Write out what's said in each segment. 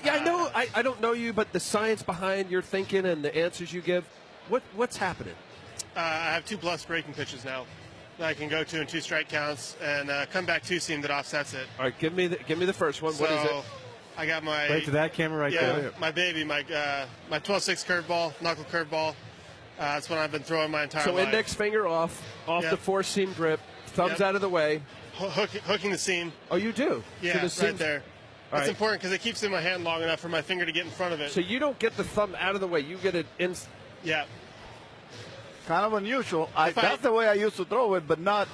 Yeah, I know. I don't know you, but the science behind your thinking and the answers you give, what's happening? I have 2+ breaking pitches now that I can go to in 2 strike counts and come back 2-seam that offsets it. All right, give me the first one. What is it? I got my right to that camera right there. My baby, my 12-6 curveball, knuckle curveball. That's what I've been throwing my entire life. So index finger off the 4-seam grip, thumbs out of the way. Hooking the seam. Oh, you do? Yeah, so right there. That's important because it keeps in my hand long enough for my finger to get in front of it. So you don't get the thumb out of the way. You get it in. Yeah. Kind of unusual. That's the way I used to throw it, but not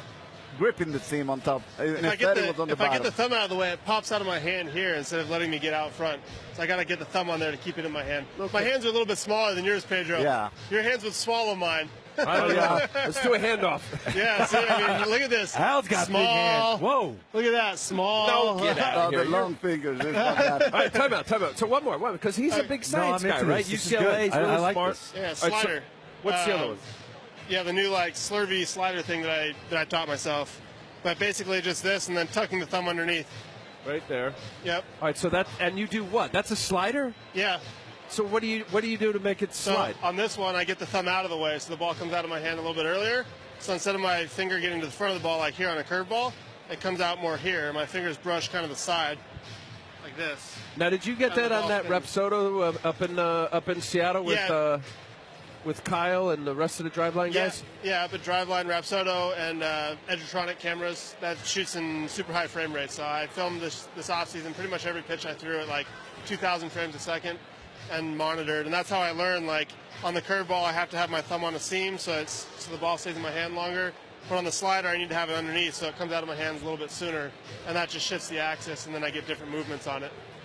gripping the seam on top. If I get the thumb out of the way, it pops out of my hand here instead of letting me get out front. So I got to get the thumb on there to keep it in my hand. Okay. My hands are a little bit smaller than yours, Pedro. Yeah. Your hands would swallow mine. Yeah. Let's do a handoff. Yeah, see, I mean, look at this. Al's got small. Big hands. Whoa. Look at that. Small. No, get out the long fingers. All right, time out. So one more, because he's a big science guy, right? UCLA, he's really I like smart. This. Yeah, slider. Right, so what's the other one? Yeah, the new slurvy slider thing that I taught myself. But basically just this and then tucking the thumb underneath. Right there. Yep. All right, so and you do what? That's a slider? Yeah. So what do you do to make it slide? So on this one, I get the thumb out of the way so the ball comes out of my hand a little bit earlier. So instead of my finger getting to the front of the ball like here on a curveball, it comes out more here. My fingers brush kind of the side like this. Now, did you get that on that Rapsodo up in Seattle with Kyle and the rest of the Driveline guys? Yeah, up at Driveline, Rapsodo, and Edgertronic cameras that shoots in super high frame rates. So I filmed this offseason pretty much every pitch I threw at like 2,000 frames a second and monitored. And that's how I learned, like, on the curveball, I have to have my thumb on a seam so the ball stays in my hand longer. But on the slider, I need to have it underneath so it comes out of my hands a little bit sooner. And that just shifts the axis, and then I get different movements on it.